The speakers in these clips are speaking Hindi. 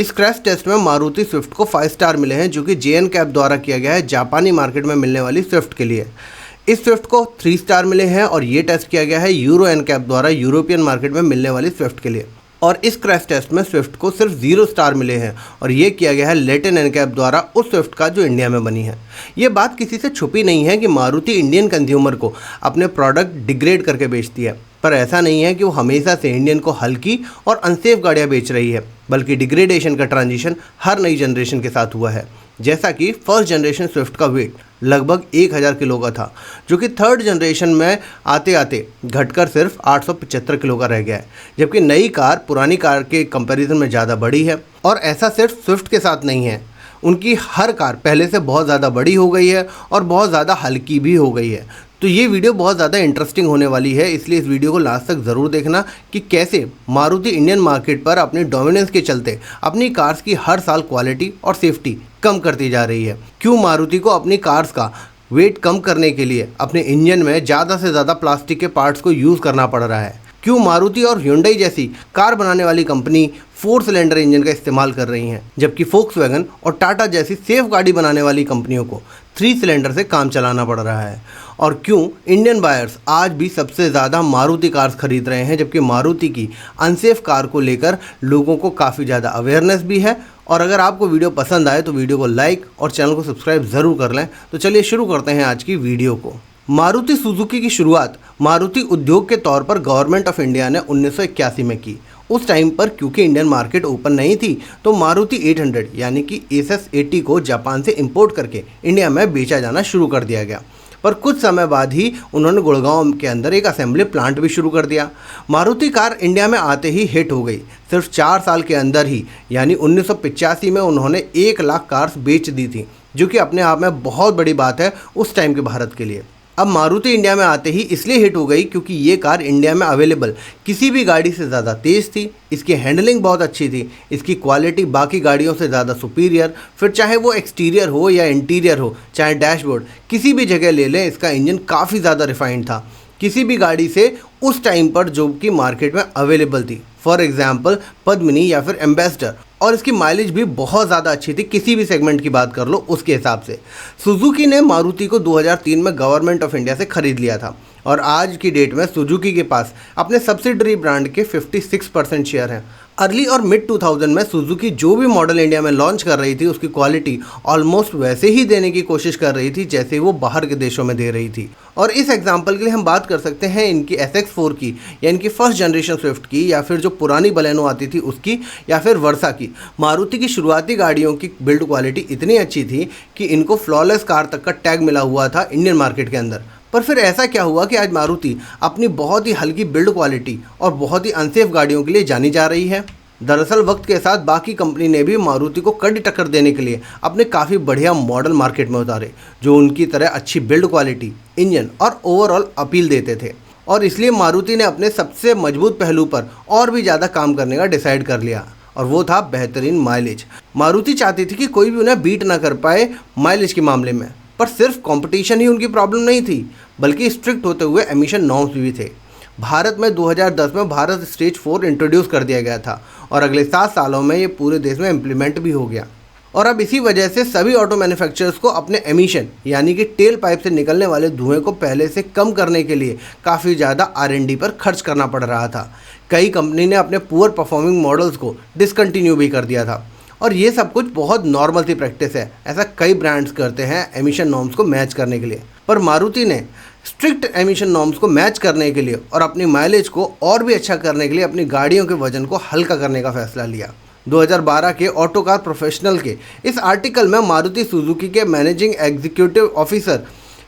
इस क्रैश टेस्ट में मारुति स्विफ्ट को 5 स्टार मिले हैं, जो कि JN कैब द्वारा किया गया है जापानी मार्केट में मिलने वाली स्विफ्ट के लिए। इस स्विफ्ट को 3 स्टार मिले हैं और ये टेस्ट किया गया है यूरो NCAP द्वारा यूरोपियन मार्केट में मिलने वाली स्विफ्ट के लिए। और इस क्रैश टेस्ट में स्विफ्ट को सिर्फ 0 स्टार मिले हैं और ये किया गया है लैटिन NCAP द्वारा उस स्विफ्ट का जो इंडिया में बनी है। ये बात किसी से छुपी नहीं है कि मारुति इंडियन कंज्यूमर को अपने प्रोडक्ट डिग्रेड करके बेचती है, पर ऐसा नहीं है कि वो हमेशा से इंडियन को हल्की और अनसेफ गाड़ियाँ बेच रही है, बल्कि डिग्रेडेशन का ट्रांजिशन हर नई जनरेशन के साथ हुआ है। जैसा कि फर्स्ट जनरेशन स्विफ्ट का वेट लगभग 1000 किलो का था, जो कि थर्ड जनरेशन में आते आते घटकर सिर्फ 875 किलो का रह गया है, जबकि नई कार पुरानी कार के कंपैरिजन में ज़्यादा बड़ी है। और ऐसा सिर्फ स्विफ्ट के साथ नहीं है, उनकी हर कार पहले से बहुत ज़्यादा बड़ी हो गई है और बहुत ज़्यादा हल्की भी हो गई है। तो ये वीडियो बहुत ज़्यादा इंटरेस्टिंग होने वाली है, इसलिए इस वीडियो को लास्ट तक ज़रूर देखना कि कैसे मारुति इंडियन मार्केट पर अपनी डोमिनेंस के चलते अपनी कार्स की हर साल क्वालिटी और सेफ्टी कम करती जा रही है। क्यों मारुति को अपनी कार्स का वेट कम करने के लिए अपने इंजन में ज़्यादा से ज़्यादा प्लास्टिक के पार्ट्स को यूज़ करना पड़ रहा है। क्यों मारुति और Hyundai जैसी कार बनाने वाली कंपनी 4 सिलेंडर इंजन का इस्तेमाल कर रही हैं, जबकि Volkswagen और टाटा जैसी सेफ गाड़ी बनाने वाली कंपनियों को 3 सिलेंडर से काम चलाना पड़ रहा है। और क्यों इंडियन बायर्स आज भी सबसे ज़्यादा मारुति कार्स खरीद रहे हैं, जबकि मारुति की अनसेफ कार को लेकर लोगों को काफ़ी ज़्यादा अवेयरनेस भी है। और अगर आपको वीडियो पसंद आए तो वीडियो को लाइक और चैनल को सब्सक्राइब ज़रूर कर लें। तो चलिए शुरू करते हैं आज की वीडियो को। मारुति सुजुकी की शुरुआत मारुति उद्योग के तौर पर गवर्नमेंट ऑफ इंडिया ने 1981 में की। उस टाइम पर क्योंकि इंडियन मार्केट ओपन नहीं थी, तो मारुति 800 यानी कि SS80 को जापान से इंपोर्ट करके इंडिया में बेचा जाना शुरू कर दिया गया। पर कुछ समय बाद ही उन्होंने गुड़गांव के अंदर एक असेंबली प्लांट भी शुरू कर दिया। मारुति कार इंडिया में आते ही हिट हो गई। सिर्फ 4 साल के अंदर ही यानी 1985 में उन्होंने 1 लाख कार्स बेच दी थी, जो कि अपने आप में बहुत बड़ी बात है उस टाइम के भारत के लिए। अब मारुति इंडिया में आते ही इसलिए हिट हो गई क्योंकि ये कार इंडिया में अवेलेबल किसी भी गाड़ी से ज़्यादा तेज़ थी, इसकी हैंडलिंग बहुत अच्छी थी, इसकी क्वालिटी बाकी गाड़ियों से ज़्यादा सुपीरियर, फिर चाहे वो एक्सटीरियर हो या इंटीरियर हो, चाहे डैशबोर्ड, किसी भी जगह ले लें इसका इंजन काफ़ी ज़्यादा रिफाइंड था किसी भी गाड़ी से उस टाइम पर जो कि मार्केट में अवेलेबल थी। फॉर एग्जाम्पल पद्मिनी या फिर एम्बेसडर। और इसकी माइलेज भी बहुत ज़्यादा अच्छी थी, किसी भी सेगमेंट की बात कर लो उसके हिसाब से। सुजुकी ने मारुति को 2003 में गवर्नमेंट ऑफ इंडिया से ख़रीद लिया था और आज की डेट में सुजुकी के पास अपने सब्सिडरी ब्रांड के 56% शेयर हैं। अर्ली और मिड 2000 में सुजुकी जो भी मॉडल इंडिया में लॉन्च कर रही थी उसकी क्वालिटी ऑलमोस्ट वैसे ही देने की कोशिश कर रही थी जैसे वो बाहर के देशों में दे रही थी। और इस एग्जांपल के लिए हम बात कर सकते हैं इनकी SX4 की या इनकी फर्स्ट जनरेशन स्विफ्ट की, या फिर जो पुरानी बलेनो आती थी उसकी, या फिर वर्सा की। मारुति की शुरुआती गाड़ियों की बिल्ड क्वालिटी इतनी अच्छी थी कि इनको फ्लॉलेस कार तक का टैग मिला हुआ था इंडियन मार्केट के अंदर। पर फिर ऐसा क्या हुआ कि आज मारुति अपनी बहुत ही हल्की बिल्ड क्वालिटी और बहुत ही अनसेफ गाड़ियों के लिए जानी जा रही है? दरअसल वक्त के साथ बाकी कंपनी ने भी मारुति को कड़ी टक्कर देने के लिए अपने काफ़ी बढ़िया मॉडल मार्केट में उतारे, जो उनकी तरह अच्छी बिल्ड क्वालिटी, इंजन और ओवरऑल अपील देते थे। और इसलिए मारुति ने अपने सबसे मजबूत पहलू पर और भी ज़्यादा काम करने का डिसाइड कर लिया, और वो था बेहतरीन माइलेज। मारुति चाहती थी कि कोई भी उन्हें बीट ना कर पाए माइलेज के मामले में। पर सिर्फ कंपटीशन ही उनकी प्रॉब्लम नहीं थी, बल्कि स्ट्रिक्ट होते हुए एमिशन नॉर्म्स भी थे। भारत में 2010 में भारत स्टेज 4 इंट्रोड्यूस कर दिया गया था और अगले 7 सालों में ये पूरे देश में इम्प्लीमेंट भी हो गया। और अब इसी वजह से सभी ऑटो मैन्युफैक्चरर्स को अपने एमिशन यानी कि टेल पाइप से निकलने वाले धुएं को पहले से कम करने के लिए काफ़ी ज़्यादा R&D पर खर्च करना पड़ रहा था। कई कंपनी ने अपने पुअर परफॉर्मिंग मॉडल्स को डिसकंटिन्यू भी कर दिया था, और ये सब कुछ बहुत नॉर्मल सी प्रैक्टिस है। ऐसा कई ब्रांड्स करते हैं एमिशन नॉर्म्स को मैच करने के लिए। पर मारुति ने स्ट्रिक्ट एमिशन नॉर्म्स को मैच करने के लिए और अपनी माइलेज को और भी अच्छा करने के लिए अपनी गाड़ियों के वजन को हल्का करने का फैसला लिया। 2012 के ऑटो कार प्रोफेशनल के इस आर्टिकल में मारुति सुजुकी के मैनेजिंग एग्जीक्यूटिव ऑफिसर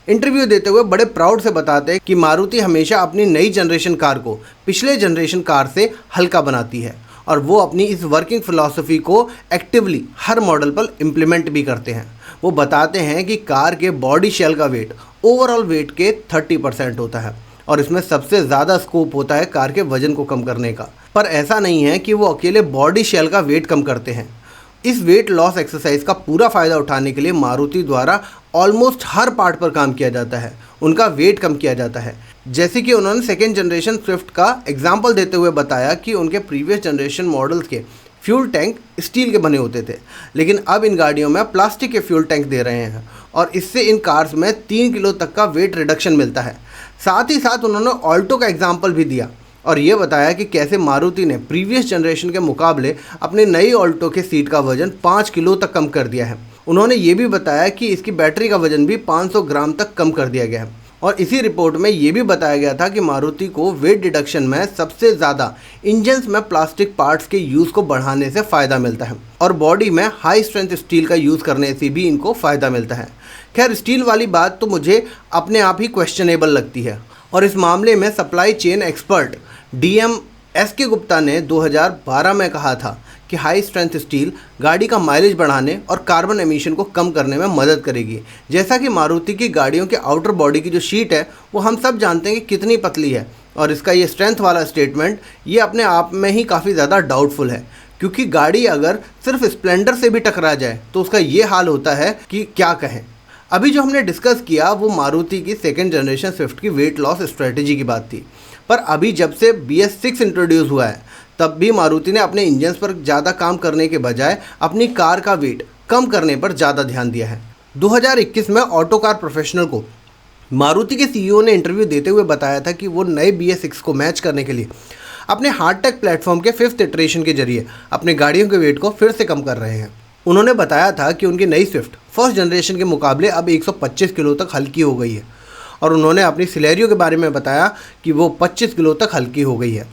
इंटरव्यू देते हुए बड़े प्राउड से बताते हैं कि मारुति हमेशा अपनी नई जनरेशन कार को पिछले जनरेशन कार से हल्का बनाती है, और वो अपनी इस वर्किंग फिलॉसफी को एक्टिवली हर मॉडल पर इम्प्लीमेंट भी करते हैं। वो बताते हैं कि कार के बॉडी शेल का वेट ओवरऑल वेट के 30% होता है, और इसमें सबसे ज़्यादा स्कोप होता है कार के वजन को कम करने का। पर ऐसा नहीं है कि वो अकेले बॉडी शेल का वेट कम करते हैं। इस वेट लॉस एक्सरसाइज का पूरा फ़ायदा उठाने के लिए मारुति द्वारा ऑलमोस्ट हर पार्ट पर काम किया जाता है, उनका वेट कम किया जाता है। जैसे कि उन्होंने सेकेंड जनरेशन स्विफ्ट का एग्जाम्पल देते हुए बताया कि उनके प्रीवियस जनरेशन मॉडल्स के फ्यूल टैंक स्टील के बने होते थे, लेकिन अब इन गाड़ियों में प्लास्टिक के फ्यूल टैंक दे रहे हैं और इससे इन कार्स में 3 किलो तक का वेट रिडक्शन मिलता है। साथ ही साथ उन्होंने ऑल्टो का एग्जाम्पल भी दिया और ये बताया कि कैसे मारुति ने प्रीवियस जनरेशन के मुकाबले अपनी नई ऑल्टो के सीट का वजन 5 किलो तक कम कर दिया है। उन्होंने ये भी बताया कि इसकी बैटरी का वजन भी 500 ग्राम तक कम कर दिया गया है और इसी रिपोर्ट में ये भी बताया गया था कि मारुति को वेट रिडक्शन में सबसे ज़्यादा इंजन्स में प्लास्टिक पार्ट्स के यूज़ को बढ़ाने से फ़ायदा मिलता है और बॉडी में हाई स्ट्रेंथ स्टील का यूज़ करने से भी इनको फ़ायदा मिलता है। खैर, स्टील वाली बात तो मुझे अपने आप ही क्वेश्चनेबल लगती है और इस मामले में supply chain expert DM SK Gupta ने 2012 में कहा था कि हाई स्ट्रेंथ स्टील गाड़ी का माइलेज बढ़ाने और कार्बन एमिशन को कम करने में मदद करेगी। जैसा कि मारुति की गाड़ियों के आउटर बॉडी की जो शीट है वो हम सब जानते हैं कि कितनी पतली है और इसका ये स्ट्रेंथ वाला स्टेटमेंट ये अपने आप में ही काफ़ी ज़्यादा डाउटफुल है, क्योंकि गाड़ी अगर सिर्फ स्प्लेंडर से भी टकरा जाए तो उसका ये हाल होता है कि क्या कहें। अभी जो हमने डिस्कस किया वो मारुति की सेकेंड जनरेशन स्विफ्ट की वेट लॉस स्ट्रेटजी की बात थी, पर अभी जब से BS6 इंट्रोड्यूस हुआ है तब भी मारुति ने अपने इंजन्स पर ज़्यादा काम करने के बजाय अपनी कार का वेट कम करने पर ज़्यादा ध्यान दिया है। 2021 में ऑटो कार प्रोफेशनल को मारुति के CEO ने इंटरव्यू देते हुए बताया था कि वो नए BS6 को मैच करने के लिए अपने हार्डटेक प्लेटफॉर्म के 5th इटरेशन के जरिए अपने गाड़ियों के वेट को फिर से कम कर रहे हैं। उन्होंने बताया था कि उनकी नई स्विफ्ट फर्स्ट जनरेशन के मुकाबले अब 125 किलो तक हल्की हो गई है और उन्होंने अपनी सिलेरियो के बारे में बताया कि वो 25 किलो तक हल्की हो गई है,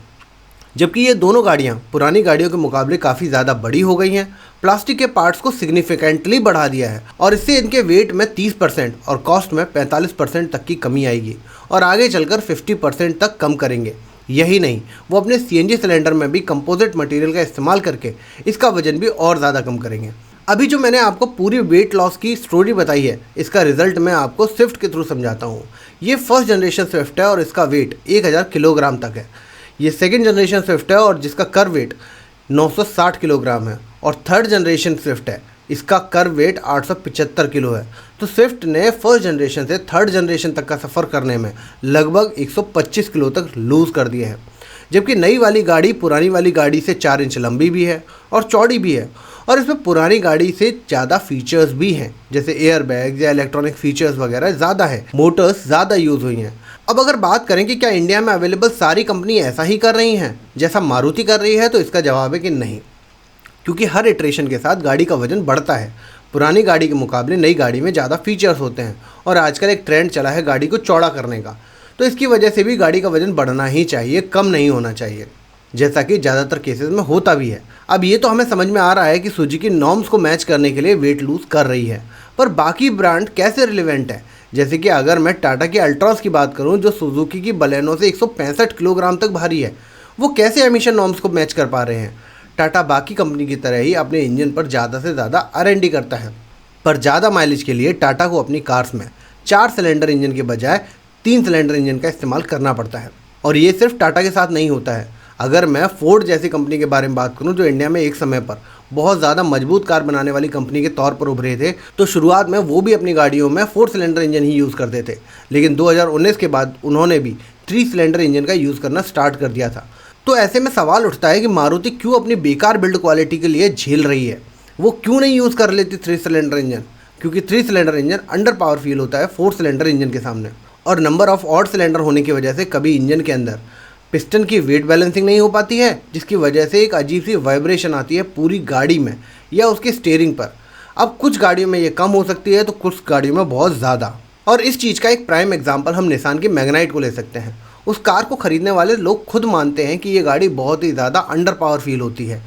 जबकि ये दोनों गाड़ियाँ पुरानी गाड़ियों के मुकाबले काफ़ी ज़्यादा बड़ी हो गई हैं। प्लास्टिक के पार्ट्स को सिग्निफिकेंटली बढ़ा दिया है और इससे इनके वेट में 30% और कॉस्ट में 45% तक की कमी आएगी और आगे चलकर 50% तक कम करेंगे। यही नहीं, वो अपने CNG सिलेंडर में भी कंपोजिट मटेरियल का इस्तेमाल करके इसका वजन भी और ज़्यादा कम करेंगे। अभी जो मैंने आपको पूरी वेट लॉस की स्टोरी बताई है, इसका रिजल्ट मैं आपको स्विफ्ट के थ्रू समझाता हूँ। ये फर्स्ट जनरेशन स्विफ्ट है और इसका वेट 1000 किलोग्राम तक है। ये सेकेंड जनरेशन स्विफ्ट है और जिसका कर वेट 960 किलोग्राम है और थर्ड जनरेशन स्विफ्ट है, इसका कर वेट 875 किलो है। तो स्विफ्ट ने फर्स्ट जनरेशन से थर्ड जनरेशन तक का सफ़र करने में लगभग 125 किलो तक लूज़ कर दिया है, जबकि नई वाली गाड़ी पुरानी वाली गाड़ी से 4 इंच लंबी भी है और चौड़ी भी है और इसमें पुरानी गाड़ी से ज़्यादा फीचर्स भी हैं, जैसे एयर बैग्स या इलेक्ट्रॉनिक फीचर्स वगैरह ज़्यादा है, मोटर्स ज़्यादा यूज़ हुई हैं। अब अगर बात करें कि क्या इंडिया में अवेलेबल सारी कंपनी ऐसा ही कर रही हैं जैसा मारुति कर रही है, तो इसका जवाब है कि नहीं, क्योंकि हर इटरेशन के साथ गाड़ी का वजन बढ़ता है। पुरानी गाड़ी के मुकाबले नई गाड़ी में ज़्यादा फीचर्स होते हैं और आजकल एक ट्रेंड चला है गाड़ी को चौड़ा करने का, तो इसकी वजह से भी गाड़ी का वजन बढ़ना ही चाहिए, कम नहीं होना चाहिए, जैसा कि ज़्यादातर केसेस में होता भी है। अब ये तो हमें समझ में आ रहा है कि सुजुकी नॉर्म्स को मैच करने के लिए वेट लूज़ कर रही है, पर बाकी ब्रांड कैसे रिलेवेंट है? जैसे कि अगर मैं टाटा की अल्ट्रॉस की बात करूं जो सुजुकी की बलेनो से 165 किलोग्राम तक भारी है, वो कैसे एमिशन नॉर्म्स को मैच कर पा रहे हैं? टाटा बाकी कंपनी की तरह ही अपने इंजन पर ज़्यादा से ज़्यादा R&D करता है, पर ज़्यादा माइलेज के लिए टाटा को अपनी कार्स में 4 सिलेंडर इंजन के बजाय 3 सिलेंडर इंजन का इस्तेमाल करना पड़ता है। और ये सिर्फ टाटा के साथ नहीं होता है। अगर मैं फोर्ड जैसी कंपनी के बारे में बात करूं जो इंडिया में एक समय पर बहुत ज़्यादा मजबूत कार बनाने वाली कंपनी के तौर पर उभरे थे, तो शुरुआत में वो भी अपनी गाड़ियों में 4 सिलेंडर इंजन ही यूज़ करते थे, लेकिन 2019 के बाद उन्होंने भी 3 सिलेंडर इंजन का यूज़ करना स्टार्ट कर दिया था। तो ऐसे में सवाल उठता है कि मारुति क्यों अपनी बेकार बिल्ड क्वालिटी के लिए झेल रही है? वो क्यों नहीं यूज़ कर लेती 3 सिलेंडर इंजन? क्योंकि 3 cylinder engine under power feel होता है 4 सिलेंडर इंजन के सामने, और नंबर ऑफ ऑड सिलेंडर होने की वजह से कभी इंजन के अंदर पिस्टन की वेट बैलेंसिंग नहीं हो पाती है, जिसकी वजह से एक अजीब सी वाइब्रेशन आती है पूरी गाड़ी में या उसके स्टीयरिंग पर। अब कुछ गाड़ियों में ये कम हो सकती है तो कुछ गाड़ियों में बहुत ज़्यादा। और इस चीज़ का एक प्राइम एग्जांपल हम निसान की मैग्नाइट को ले सकते हैं। उस कार को ख़रीदने वाले लोग खुद मानते हैं कि ये गाड़ी बहुत ही ज़्यादा अंडर पावर फील होती है,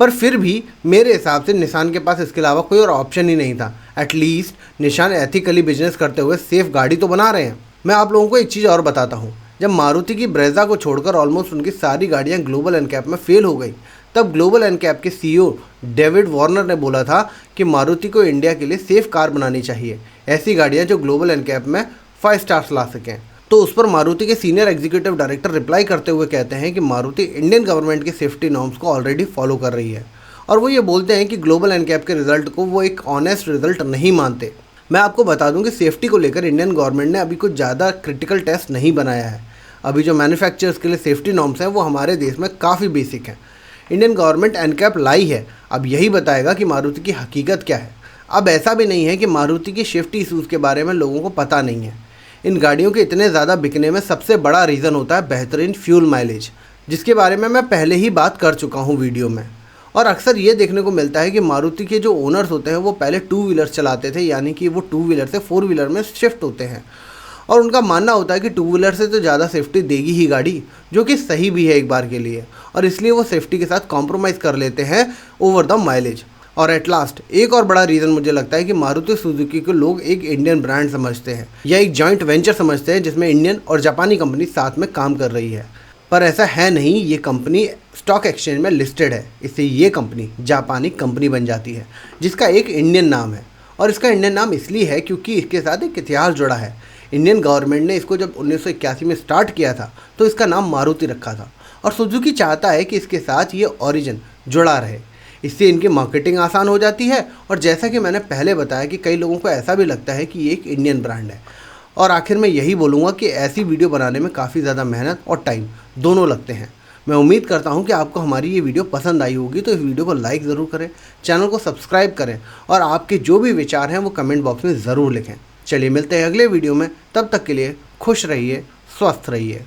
पर फिर भी मेरे हिसाब से निसान के पास इसके अलावा कोई और ऑप्शन ही नहीं था। एटलीस्ट निसान एथिकली बिजनेस करते हुए सेफ गाड़ी तो बना रहे हैं। मैं आप लोगों को एक चीज़ और बताता हूँ, जब मारुति की ब्रेजा को छोड़कर ऑलमोस्ट उनकी सारी गाड़ियाँ ग्लोबल एनकैप में फेल हो गई, तब ग्लोबल एनकैप के CEO डेविड वार्नर ने बोला था कि मारुति को इंडिया के लिए सेफ कार बनानी चाहिए, ऐसी गाड़ियाँ जो ग्लोबल एनकैप में 5 स्टार्स ला सकें। तो उस पर मारुति के सीनियर एग्जीक्यूटिव डायरेक्टर रिप्लाई करते हुए कहते हैं कि मारुति इंडियन गवर्नमेंट के सेफ्टी नॉर्म्स को ऑलरेडी फॉलो कर रही है, और वो ये बोलते हैं कि ग्लोबल एनकैप के रिजल्ट को वो एक ऑनेस्ट रिजल्ट नहीं मानते। मैं आपको बता दूं कि सेफ्टी को लेकर इंडियन गवर्नमेंट ने अभी कुछ ज़्यादा क्रिटिकल टेस्ट नहीं बनाया है। अभी जो मैन्युफैक्चरर्स के लिए सेफ्टी नॉर्म्स हैं वो हमारे देश में काफ़ी बेसिक हैं। इंडियन गवर्नमेंट एनकैप लाई है, अब यही बताएगा कि मारुति की हकीकत क्या है। अब ऐसा भी नहीं है कि मारुति की सेफ्टी इशूज़ के बारे में लोगों को पता नहीं है। इन गाड़ियों के इतने ज़्यादा बिकने में सबसे बड़ा रीज़न होता है बेहतरीन फ्यूल माइलेज, जिसके बारे में मैं पहले ही बात कर चुका हूँ वीडियो में। और अक्सर ये देखने को मिलता है कि मारुति के जो ओनर्स होते हैं वो पहले 2 व्हीलर चलाते थे, यानी कि वो 2 व्हीलर से 4 व्हीलर में शिफ्ट होते हैं और उनका मानना होता है कि 2 व्हीलर से तो ज़्यादा सेफ्टी देगी ही गाड़ी, जो कि सही भी है एक बार के लिए, और इसलिए वो सेफ्टी के साथ कॉम्प्रोमाइज़ कर लेते हैं ओवर द माइलेज। और एट लास्ट एक और बड़ा रीज़न मुझे लगता है कि मारुति सुजुकी को लोग एक इंडियन ब्रांड समझते हैं या एक जॉइंट वेंचर समझते हैं जिसमें इंडियन और जापानी कंपनी साथ में काम कर रही है, पर ऐसा है नहीं। ये कंपनी स्टॉक एक्सचेंज में लिस्टेड है, इससे ये कंपनी जापानी कंपनी बन जाती है जिसका एक इंडियन नाम है। और इसका इंडियन नाम इसलिए है क्योंकि इसके साथ एक इतिहास जुड़ा है। इंडियन गवर्नमेंट ने इसको जब 1981 में स्टार्ट किया था तो इसका नाम मारुति रखा था, और सुजुकी चाहता है कि इसके साथ ये ओरिजिन जुड़ा रहे। इससे इनकी मार्केटिंग आसान हो जाती है, और जैसा कि मैंने पहले बताया कि कई लोगों को ऐसा भी लगता है कि ये एक इंडियन ब्रांड है। और आखिर में यही बोलूँगा कि ऐसी वीडियो बनाने में काफ़ी ज़्यादा मेहनत और टाइम दोनों लगते हैं। मैं उम्मीद करता हूँ कि आपको हमारी ये वीडियो पसंद आई होगी, तो इस वीडियो को लाइक ज़रूर करें, चैनल को सब्सक्राइब करें, और आपके जो भी विचार हैं वो कमेंट बॉक्स में ज़रूर लिखें। चलिए मिलते हैं अगले वीडियो में, तब तक के लिए खुश रहिए, स्वस्थ रहिए।